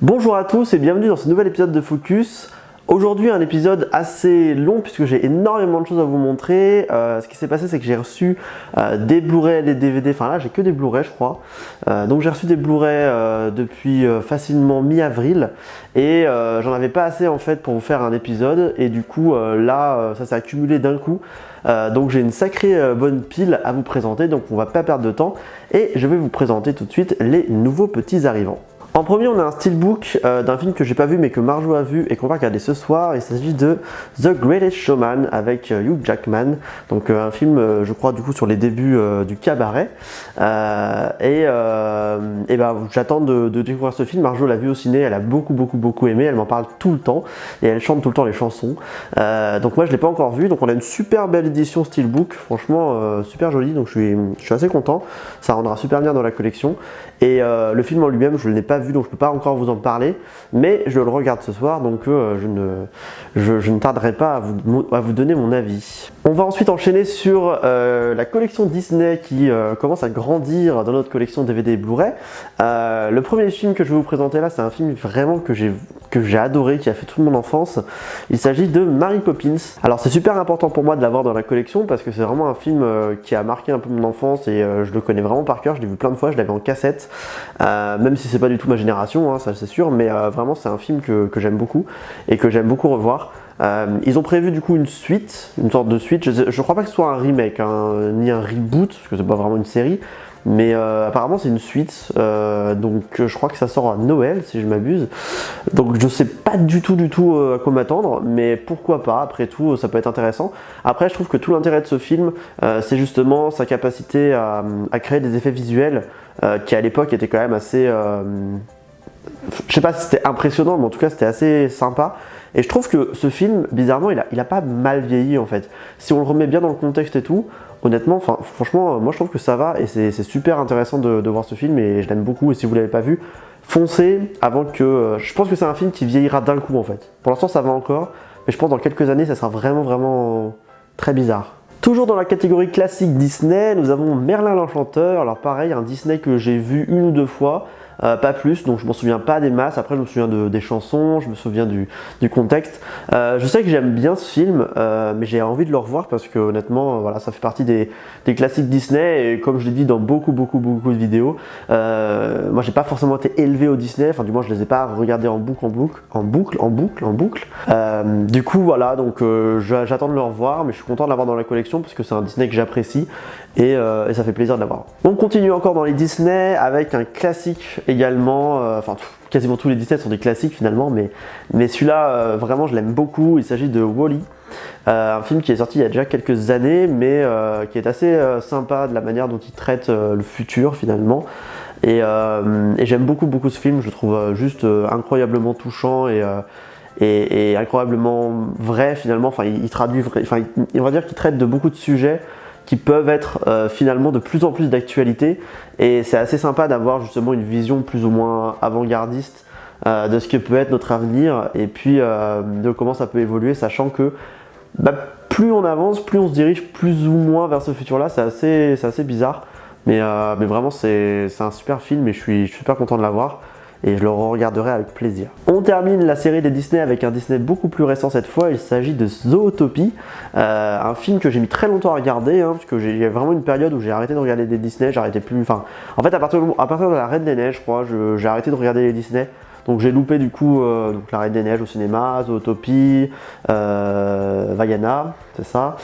Bonjour à tous et bienvenue dans ce nouvel épisode de Focus. Aujourd'hui un épisode assez long puisque j'ai énormément de choses à vous montrer. Ce qui s'est passé c'est que j'ai reçu des Blu-ray, des DVD, enfin là j'ai que des Blu-ray je crois. Donc j'ai reçu des Blu-ray depuis facilement mi-avril et j'en avais pas assez en fait pour vous faire un épisode et du coup là ça s'est accumulé d'un coup. Donc j'ai une sacrée bonne pile à vous présenter, donc on va pas perdre de temps et je vais vous présenter tout de suite les nouveaux petits arrivants. En premier, on a un steelbook d'un film que j'ai pas vu mais que Marjo a vu et qu'on va regarder ce soir. Il s'agit de The Greatest Showman avec Hugh Jackman. Donc un film, je crois, du coup sur les débuts du cabaret. J'attends de découvrir ce film. Marjo l'a vu au ciné, elle a beaucoup aimé. Elle m'en parle tout le temps et elle chante tout le temps les chansons. Donc moi, je l'ai pas encore vu. Donc on a une super belle édition steelbook, franchement super jolie. Donc je suis assez content. Ça rendra super bien dans la collection. Et le film en lui-même, je ne l'ai pas vu, donc je ne peux pas encore vous en parler, mais je le regarde ce soir, donc je ne tarderai pas à vous donner mon avis. On va ensuite enchaîner sur la collection Disney qui commence à grandir dans notre collection DVD et Blu-ray. Le premier film que je vais vous présenter là, c'est un film vraiment que j'ai adoré, qui a fait toute mon enfance. Il s'agit de Mary Poppins. Alors c'est super important pour moi de l'avoir dans la collection parce que c'est vraiment un film qui a marqué un peu mon enfance et je le connais vraiment par cœur, je l'ai vu plein de fois, je l'avais en cassette. Même si c'est pas du tout ma génération, hein, ça c'est sûr, mais vraiment c'est un film que j'aime beaucoup et que j'aime beaucoup revoir. Ils ont prévu du coup une suite, une sorte de suite, je crois pas que ce soit un remake, hein, ni un reboot, parce que c'est pas vraiment une série, mais apparemment c'est une suite, donc je crois que ça sort à Noël si je m'abuse, donc je sais pas du tout à quoi m'attendre, mais pourquoi pas, après tout ça peut être intéressant. Après je trouve que tout l'intérêt de ce film c'est justement sa capacité à créer des effets visuels qui à l'époque étaient quand même assez... je sais pas si c'était impressionnant, mais en tout cas c'était assez sympa. Et je trouve que ce film, bizarrement, il a pas mal vieilli en fait. Si on le remet bien dans le contexte et tout, honnêtement, franchement, moi je trouve que ça va et c'est super intéressant de voir ce film et je l'aime beaucoup. Et si vous l'avez pas vu, foncez avant que... je pense que c'est un film qui vieillira d'un coup en fait. Pour l'instant ça va encore, mais je pense dans quelques années ça sera vraiment très bizarre. Toujours dans la catégorie classique Disney, nous avons Merlin l'Enchanteur. Alors pareil, un Disney que j'ai vu une ou deux fois, pas plus, donc je m'en souviens pas des masses. Après je me souviens des chansons, je me souviens du contexte. Je sais que j'aime bien ce film, mais j'ai envie de le revoir parce que honnêtement, voilà, ça fait partie des classiques Disney. Et comme je l'ai dit dans beaucoup de vidéos, moi j'ai pas forcément été élevé au Disney, enfin du moins je les ai pas regardés en boucle. Du coup voilà, donc j'attends de le revoir, mais je suis content de l'avoir dans la collection parce que c'est un Disney que j'apprécie et ça fait plaisir de l'avoir. On continue encore dans les Disney avec un classique également, quasiment tous les Disney sont des classiques finalement, mais celui-là vraiment je l'aime beaucoup. Il s'agit de Wall-E, un film qui est sorti il y a déjà quelques années, mais qui est assez sympa de la manière dont il traite le futur finalement. Et j'aime beaucoup ce film, je le trouve juste incroyablement touchant et incroyablement vrai finalement. Enfin, il traduit, on va dire qu'il traite de beaucoup de sujets qui peuvent être finalement de plus en plus d'actualité, et c'est assez sympa d'avoir justement une vision plus ou moins avant-gardiste de ce que peut être notre avenir et puis de comment ça peut évoluer, sachant que plus on avance, plus on se dirige plus ou moins vers ce futur-là. C'est assez bizarre, mais vraiment c'est un super film et je suis super content de l'avoir. Et je le regarderai avec plaisir. On termine la série des Disney avec un Disney beaucoup plus récent cette fois. Il s'agit de Zootopie, un film que j'ai mis très longtemps à regarder, parce que il y a vraiment une période où j'ai arrêté de regarder des Disney. J'arrêtais plus, en fait à partir de la Reine des Neiges, je crois, j'ai arrêté de regarder les Disney. Donc j'ai loupé du coup donc la Reine des Neiges au cinéma, Zootopie, Vaiana, c'est ça.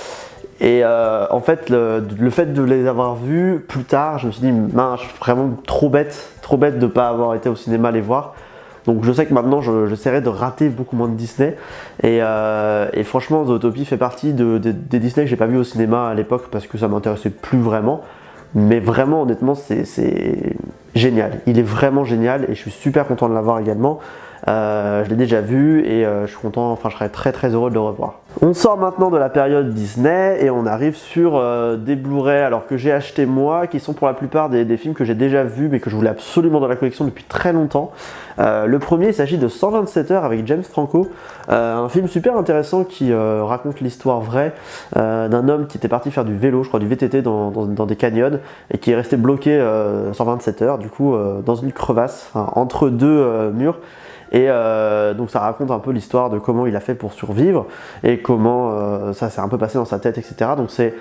Et en fait, le fait de les avoir vus plus tard, je me suis dit, mince, je suis vraiment trop bête de ne pas avoir été au cinéma les voir. Donc je sais que maintenant, j'essaierai de rater beaucoup moins de Disney. Et franchement, Zootopie fait partie des Disney que j'ai pas vu au cinéma à l'époque parce que ça m'intéressait plus vraiment. Mais vraiment, honnêtement, c'est génial. Il est vraiment génial et je suis super content de l'avoir également. Je l'ai déjà vu et je suis content, enfin je serais très très heureux de le revoir. On sort maintenant de la période Disney et on arrive sur des Blu-ray alors que j'ai acheté moi, qui sont pour la plupart des films que j'ai déjà vus mais que je voulais absolument dans la collection depuis très longtemps. Le premier, il s'agit de 127 heures avec James Franco, un film super intéressant qui raconte l'histoire vraie d'un homme qui était parti faire du vélo, je crois du VTT dans des canyons et qui est resté bloqué 127 heures du coup dans une crevasse, enfin, entre deux murs. Et donc ça raconte un peu l'histoire de comment il a fait pour survivre et comment ça s'est un peu passé dans sa tête, etc. Donc c'est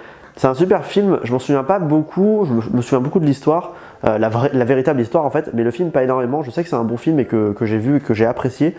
un super film, je m'en souviens pas beaucoup, je me souviens beaucoup de l'histoire, la véritable histoire en fait, mais le film pas énormément. Je sais que c'est un bon film et que j'ai vu et que j'ai apprécié.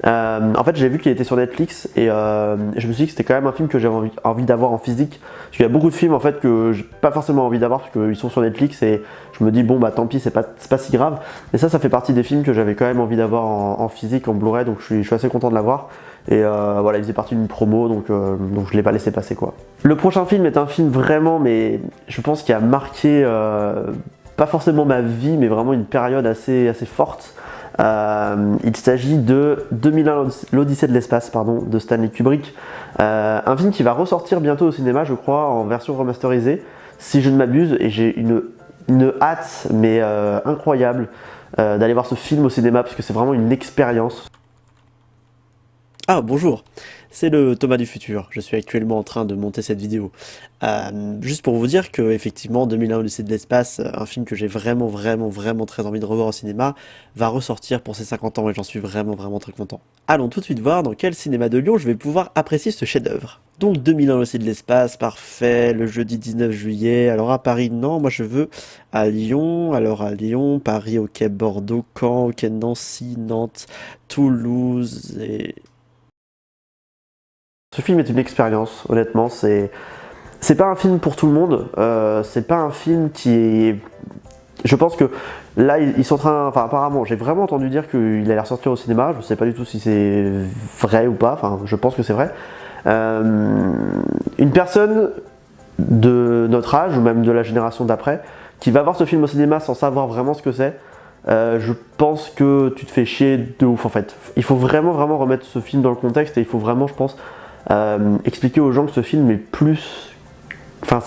En fait j'ai vu qu'il était sur Netflix et je me suis dit que c'était quand même un film que j'avais envie d'avoir en physique, parce qu'il y a beaucoup de films en fait que j'ai pas forcément envie d'avoir parce qu'ils sont sur Netflix et je me dis bon bah tant pis, c'est pas si grave, et ça fait partie des films que j'avais quand même envie d'avoir en physique, en Blu-ray, donc je suis assez content de l'avoir. Et voilà, il faisait partie d'une promo, donc je l'ai pas laissé passer quoi. Le prochain film est un film vraiment, mais je pense qu'il a marqué pas forcément ma vie, mais vraiment une période assez forte. Il s'agit de 2001 l'Odyssée de l'espace, de Stanley Kubrick, un film qui va ressortir bientôt au cinéma, je crois, en version remasterisée, si je ne m'abuse, et j'ai une hâte, mais incroyable, d'aller voir ce film au cinéma, parce que c'est vraiment une expérience. Ah bonjour, c'est le Thomas du futur, je suis actuellement en train de monter cette vidéo. Juste pour vous dire que effectivement 2001 Odyssée de l'espace, un film que j'ai vraiment très envie de revoir au cinéma, va ressortir pour ses 50 ans et j'en suis vraiment très content. Allons tout de suite voir dans quel cinéma de Lyon je vais pouvoir apprécier ce chef-d'œuvre. Donc 2001 Odyssée de l'espace, parfait, le jeudi 19 juillet, alors à Paris non, moi je veux à Lyon, alors à Lyon, Paris, ok, Bordeaux, Caen, ok, Nancy, Nantes, Toulouse et... Ce film est une expérience, honnêtement, c'est pas un film pour tout le monde, c'est pas un film qui est... Je pense que là, ils sont en train... Enfin, apparemment, j'ai vraiment entendu dire qu'il allait ressortir au cinéma, je sais pas du tout si c'est vrai ou pas, enfin, je pense que c'est vrai. Une personne de notre âge, ou même de la génération d'après, qui va voir ce film au cinéma sans savoir vraiment ce que c'est, je pense que tu te fais chier de ouf en fait. Il faut vraiment remettre ce film dans le contexte et il faut vraiment, je pense, expliquer aux gens que ce film est plus... Enfin,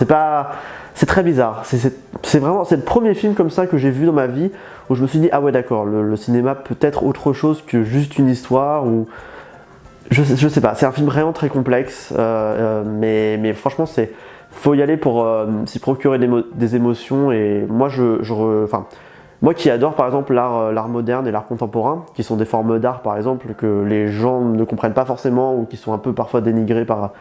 c'est très bizarre. C'est vraiment... C'est le premier film comme ça que j'ai vu dans ma vie où je me suis dit, ah ouais d'accord, le cinéma peut être autre chose que juste une histoire ou... Je sais pas, c'est un film vraiment très complexe, mais franchement, faut y aller pour s'y procurer des émotions. Et moi, moi qui adore par exemple l'art moderne et l'art contemporain, qui sont des formes d'art par exemple que les gens ne comprennent pas forcément ou qui sont un peu parfois dénigrés par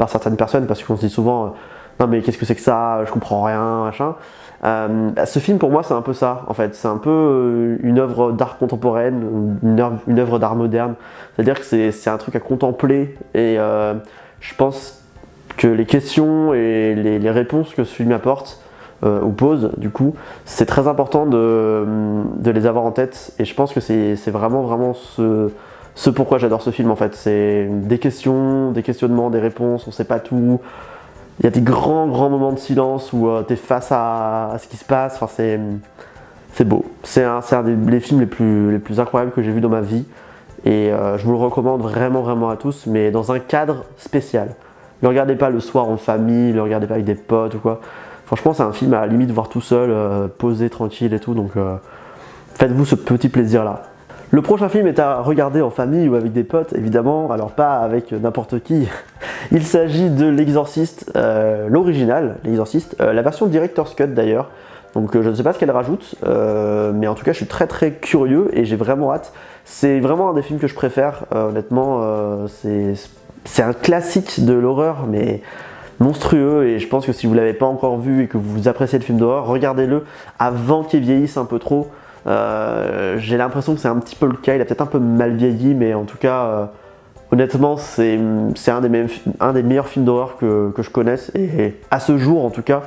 certaines personnes parce qu'on se dit souvent non mais qu'est-ce que c'est que ça, je comprends rien, machin. Ce film pour moi c'est un peu ça en fait, c'est un peu une œuvre d'art contemporaine, une œuvre d'art moderne, c'est-à-dire que c'est un truc à contempler et je pense que les questions et les réponses que ce film apporte ou pose, du coup, c'est très important de les avoir en tête et je pense que c'est vraiment ce pourquoi j'adore ce film en fait. C'est des questions, des questionnements, des réponses, on sait pas tout. Il y a des grands moments de silence où tu es face à ce qui se passe, enfin, c'est beau. C'est un des films les plus incroyables que j'ai vu dans ma vie et je vous le recommande vraiment à tous, mais dans un cadre spécial. Ne le regardez pas le soir en famille, ne le regardez pas avec des potes ou quoi. Franchement, c'est un film à la limite voir tout seul, posé, tranquille et tout, donc faites-vous ce petit plaisir-là. Le prochain film est à regarder en famille ou avec des potes, évidemment, alors pas avec n'importe qui. Il s'agit de L'Exorciste, l'original, L'Exorciste, la version Director's Cut d'ailleurs. Donc je ne sais pas ce qu'elle rajoute, mais en tout cas je suis très curieux et j'ai vraiment hâte. C'est vraiment un des films que je préfère, honnêtement, c'est un classique de l'horreur, mais monstrueux, et je pense que si vous ne l'avez pas encore vu et que vous appréciez le film d'horreur, regardez-le avant qu'il vieillisse un peu trop. J'ai l'impression que c'est un petit peu le cas, il a peut-être un peu mal vieilli, mais en tout cas, honnêtement, c'est un des meilleurs films d'horreur que je connaisse, et à ce jour en tout cas,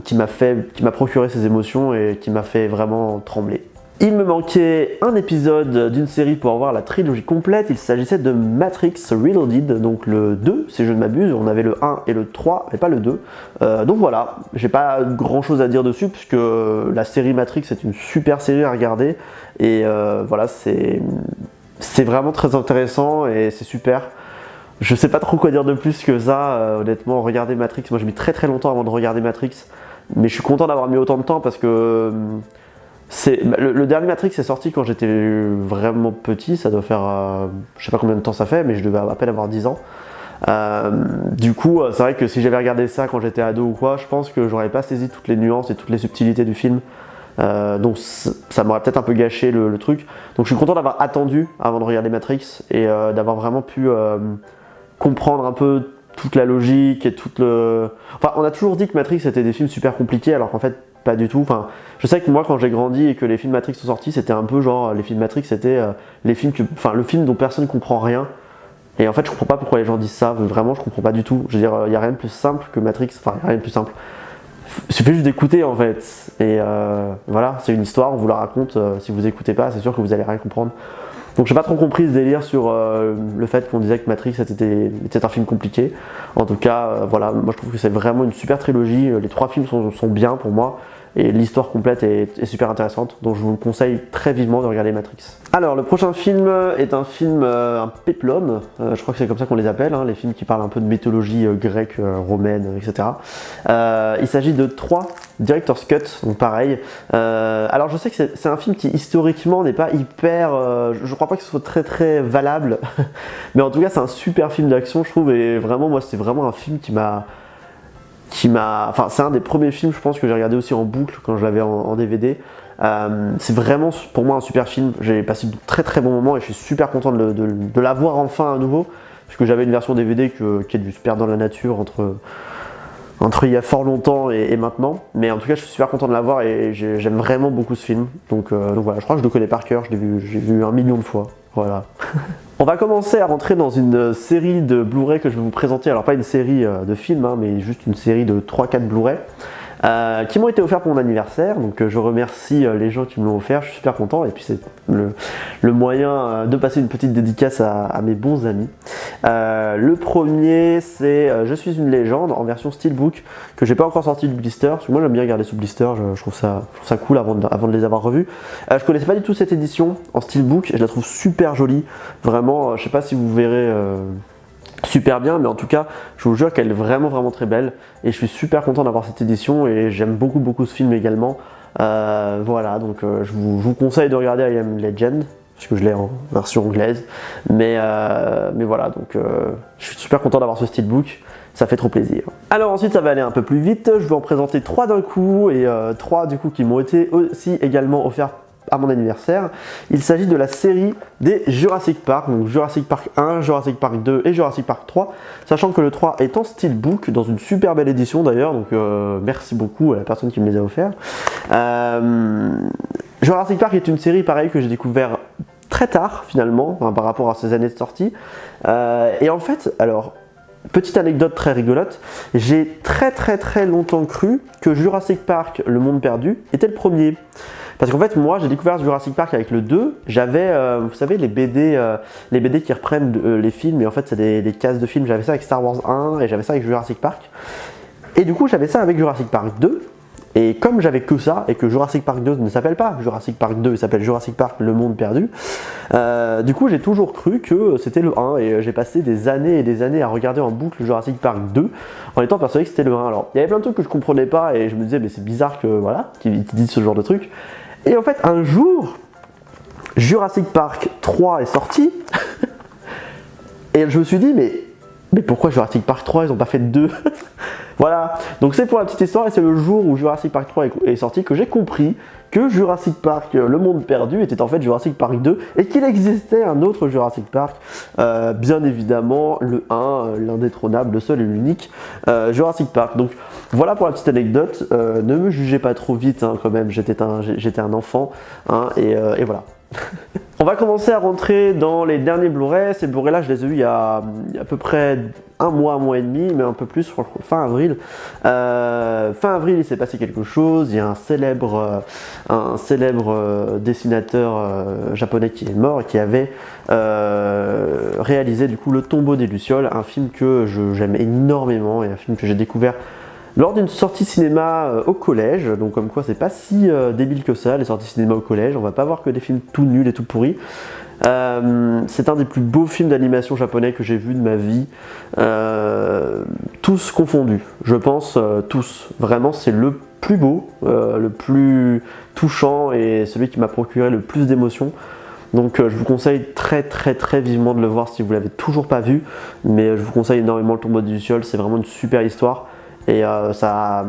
qui m'a procuré ces émotions et qui m'a fait vraiment trembler. Il me manquait un épisode d'une série pour avoir la trilogie complète. Il s'agissait de Matrix Reloaded, donc le 2, si je ne m'abuse. On avait le 1 et le 3, mais pas le 2. Donc voilà, j'ai pas grand chose à dire dessus, puisque la série Matrix est une super série à regarder. Et voilà, c'est vraiment très intéressant et c'est super. Je sais pas trop quoi dire de plus que ça, honnêtement, regardez Matrix. Moi j'ai mis très très longtemps avant de regarder Matrix, mais je suis content d'avoir mis autant de temps parce que le dernier Matrix est sorti quand j'étais vraiment petit, ça doit faire, je sais pas combien de temps ça fait, mais je devais à peine avoir 10 ans. Du coup, c'est vrai que si j'avais regardé ça quand j'étais ado ou quoi, je pense que j'aurais pas saisi toutes les nuances et toutes les subtilités du film. Donc ça m'aurait peut-être un peu gâché le truc. Donc je suis content d'avoir attendu avant de regarder Matrix et d'avoir vraiment pu comprendre un peu toute la logique et toute le... Enfin, on a toujours dit que Matrix était des films super compliqués, alors qu'en fait, pas du tout. Enfin, je sais que moi, quand j'ai grandi et que les films Matrix sont sortis, c'était un peu genre, les films Matrix, c'était les films le film dont personne ne comprend rien. Et en fait, je comprends pas pourquoi les gens disent ça. Vraiment, je comprends pas du tout. Je veux dire, il y a rien de plus simple que Matrix. Enfin, il y a rien de plus simple. Il suffit juste d'écouter en fait. Et voilà, c'est une histoire, on vous la raconte. Si vous écoutez pas, c'est sûr que vous allez rien comprendre. Donc j'ai pas trop compris ce délire sur le fait qu'on disait que Matrix était un film compliqué. En tout cas, voilà, moi je trouve que c'est vraiment une super trilogie. Les 3 films sont bien pour moi. Et l'histoire complète est super intéressante, donc je vous conseille très vivement de regarder Matrix. Alors le prochain film est un film, un péplum, je crois que c'est comme ça qu'on les appelle, hein, les films qui parlent un peu de mythologie grecque, romaine, etc. Il s'agit de 3 Director's Cut, donc pareil. Alors je sais que c'est un film qui historiquement n'est pas hyper, je crois pas que ce soit très très valable, mais en tout cas c'est un super film d'action je trouve, et vraiment moi c'est vraiment un film qui m'a... Enfin, c'est un des premiers films, je pense, que j'ai regardé aussi en boucle quand je l'avais en DVD. C'est vraiment pour moi un super film. J'ai passé de très très bons moments et je suis super content de l'avoir enfin à nouveau. Parce que j'avais une version DVD qui a dû se perdre dans la nature entre il y a fort longtemps et maintenant. Mais en tout cas, je suis super content de l'avoir et j'aime vraiment beaucoup ce film. Donc voilà, je crois que je le connais par cœur. J'ai vu 1 million de fois. Voilà. On va commencer à rentrer dans une série de Blu-ray que je vais vous présenter. Alors pas une série de films, hein, mais juste une série de 3-4 Blu-ray qui m'ont été offerts pour mon anniversaire. Donc je remercie les gens qui me l'ont offert, je suis super content. Et puis c'est le moyen de passer une petite dédicace à mes bons amis. Le premier c'est Je suis une légende en version steelbook que j'ai pas encore sorti du blister. Parce que moi j'aime bien regarder sous blister, je trouve ça cool avant de les avoir revus. Je connaissais pas du tout cette édition en steelbook et je la trouve super jolie. Vraiment, je sais pas si vous verrez super bien, mais en tout cas je vous jure qu'elle est vraiment vraiment très belle et je suis super content d'avoir cette édition et j'aime beaucoup ce film également. Voilà, donc je vous conseille de regarder I Am Legend parce que je l'ai en version anglaise, mais voilà, donc je suis super content d'avoir ce steelbook, ça fait trop plaisir. Alors ensuite ça va aller un peu plus vite, je vais en présenter 3 d'un coup et 3 du coup qui m'ont été aussi également offerts à mon anniversaire. Il s'agit de la série des Jurassic Park, donc Jurassic Park 1, Jurassic Park 2 et Jurassic Park 3, sachant que le 3 est en steelbook, dans une super belle édition d'ailleurs, donc merci beaucoup à la personne qui me les a offerts. Jurassic Park est une série pareil que j'ai découvert très tard finalement, hein, par rapport à ses années de sortie, et en fait, alors petite anecdote très rigolote, j'ai très longtemps cru que Jurassic Park, le monde perdu, était le premier. Parce qu'en fait, moi, j'ai découvert Jurassic Park avec le 2. J'avais, vous savez, les BD qui reprennent les films, et en fait, c'est des cases de films. J'avais ça avec Star Wars 1 et j'avais ça avec Jurassic Park. Et du coup, j'avais ça avec Jurassic Park 2. Et comme j'avais que ça, et que Jurassic Park 2 ne s'appelle pas Jurassic Park 2, il s'appelle Jurassic Park Le Monde Perdu, du coup j'ai toujours cru que c'était le 1, et j'ai passé des années et des années à regarder en boucle Jurassic Park 2, en étant persuadé que c'était le 1. Alors, il y avait plein de trucs que je comprenais pas, et je me disais, mais c'est bizarre que, voilà, qu'ils disent ce genre de trucs. Et en fait, un jour, Jurassic Park 3 est sorti, et je me suis dit, mais pourquoi Jurassic Park 3, ils n'ont pas fait de 2? Voilà, donc c'est pour la petite histoire, et c'est le jour où Jurassic Park 3 est sorti que j'ai compris que Jurassic Park, le monde perdu, était en fait Jurassic Park 2, et qu'il existait un autre Jurassic Park, bien évidemment le 1, l'indétrônable, le seul et l'unique Jurassic Park. Donc voilà pour la petite anecdote, ne me jugez pas trop vite, hein, quand même, j'étais un enfant, hein, et voilà. On va commencer à rentrer dans les derniers Blu-ray. Ces Blu-ray là, je les ai eus il y a à peu près un mois et demi, mais un peu plus, je crois, fin avril. Fin avril, il s'est passé quelque chose. Il y a un célèbre dessinateur japonais qui est mort et qui avait réalisé du coup Le Tombeau des Lucioles, un film que j'aime énormément et un film que j'ai découvert lors d'une sortie cinéma au collège. Donc comme quoi c'est pas si débile que ça, les sorties cinéma au collège. On va pas voir que des films tout nuls et tout pourris. C'est un des plus beaux films d'animation japonais que j'ai vu de ma vie, tous confondus, je pense, tous. Vraiment, c'est le plus beau, le plus touchant et celui qui m'a procuré le plus d'émotions. Donc je vous conseille très vivement de le voir si vous l'avez toujours pas vu, mais je vous conseille énormément Le Tombeau des Lucioles. C'est vraiment une super histoire et ça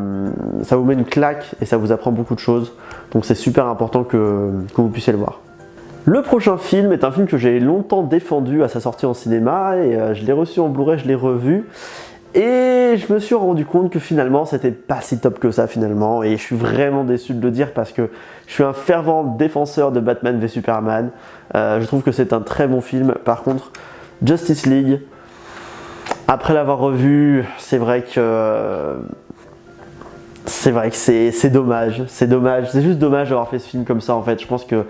vous met une claque et ça vous apprend beaucoup de choses. Donc c'est super important que vous puissiez le voir. Le prochain film est un film que j'ai longtemps défendu à sa sortie en cinéma et je l'ai reçu en Blu-ray, je l'ai revu et je me suis rendu compte que finalement c'était pas si top que ça finalement, et je suis vraiment déçu de le dire parce que je suis un fervent défenseur de Batman v Superman. Je trouve que c'est un très bon film. Par contre, Justice League, après l'avoir revu, c'est vrai que c'est dommage, c'est juste dommage d'avoir fait ce film comme ça en fait. Je pense que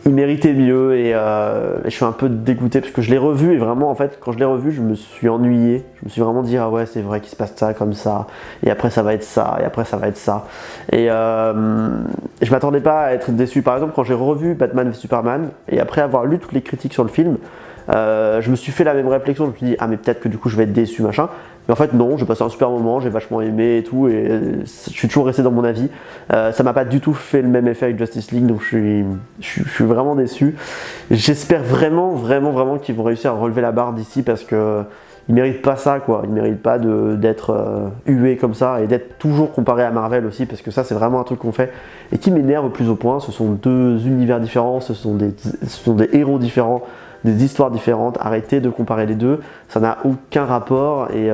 il méritait mieux et je suis un peu dégoûté parce que je l'ai revu et vraiment en fait quand je l'ai revu je me suis ennuyé. Je me suis vraiment dit ah ouais c'est vrai qu'il se passe ça comme ça et après ça va être ça et après ça va être ça et je m'attendais pas à être déçu. Par exemple quand j'ai revu Batman v Superman et après avoir lu toutes les critiques sur le film, je me suis fait la même réflexion. Je me suis dit ah mais peut-être que du coup je vais être déçu machin. Mais en fait non, j'ai passé un super moment, j'ai vachement aimé et tout et je suis toujours resté dans mon avis. Ça m'a pas du tout fait le même effet avec Justice League, donc je suis vraiment déçu. J'espère vraiment qu'ils vont réussir à relever la barre d'ici parce que ils méritent pas ça quoi. Ils méritent pas d'être hués comme ça et d'être toujours comparés à Marvel aussi, parce que ça c'est vraiment un truc qu'on fait et qui m'énerve au plus au point. Ce sont deux univers différents, ce sont des héros différents, des histoires différentes. Arrêtez de comparer les deux, ça n'a aucun rapport et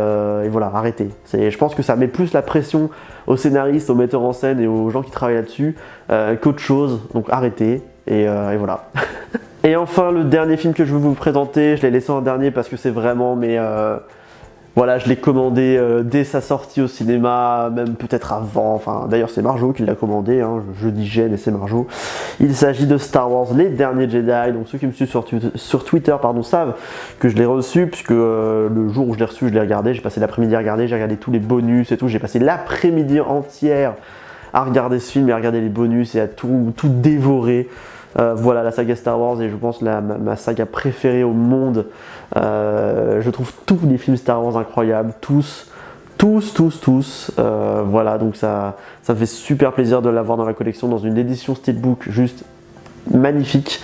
voilà, arrêtez. Je pense que ça met plus la pression aux scénaristes, aux metteurs en scène et aux gens qui travaillent là-dessus qu'autre chose, donc arrêtez et voilà. Et enfin le dernier film que je veux vous présenter, je l'ai laissé en dernier parce que c'est vraiment voilà, je l'ai commandé dès sa sortie au cinéma, même peut-être avant. Enfin, d'ailleurs, c'est Marjo qui l'a commandé. Hein. Je dis j'ai, mais c'est Marjo. Il s'agit de Star Wars, les derniers Jedi. Donc, ceux qui me suivent sur Twitter, savent que je l'ai reçu, puisque le jour où je l'ai reçu, je l'ai regardé. J'ai passé l'après-midi à regarder. J'ai regardé tous les bonus et tout. J'ai passé l'après-midi entière à regarder ce film et à regarder les bonus et à tout dévorer. Voilà la saga Star Wars, et je pense ma saga préférée au monde. Je trouve tous les films Star Wars incroyables, tous. Voilà, donc ça me fait super plaisir de l'avoir dans la collection, dans une édition steelbook juste magnifique.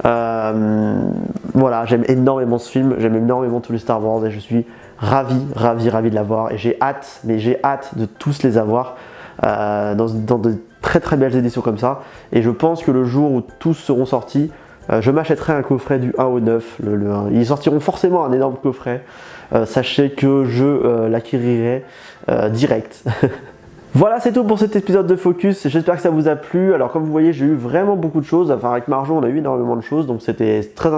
Voilà, j'aime énormément ce film, j'aime énormément tous les Star Wars et je suis ravi de l'avoir, et j'ai hâte de tous les avoir dans de très belles éditions comme ça. Et je pense que le jour où tous seront sortis, je m'achèterai un coffret du 1 au 9. Ils sortiront forcément un énorme coffret. Sachez que je l'acquérirai direct. Voilà, c'est tout pour cet épisode de Focus. J'espère que ça vous a plu. Alors comme vous voyez, j'ai eu vraiment beaucoup de choses. Enfin, avec Marjo, on a eu énormément de choses. Donc c'était très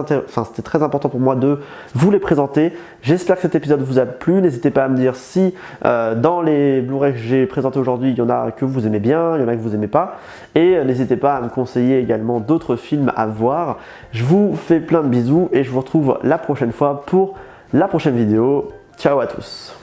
important pour moi de vous les présenter. J'espère que cet épisode vous a plu. N'hésitez pas à me dire si dans les Blu-ray que j'ai présentés aujourd'hui, il y en a que vous aimez bien, il y en a que vous aimez pas. Et n'hésitez pas à me conseiller également d'autres films à voir. Je vous fais plein de bisous et je vous retrouve la prochaine fois pour la prochaine vidéo. Ciao à tous.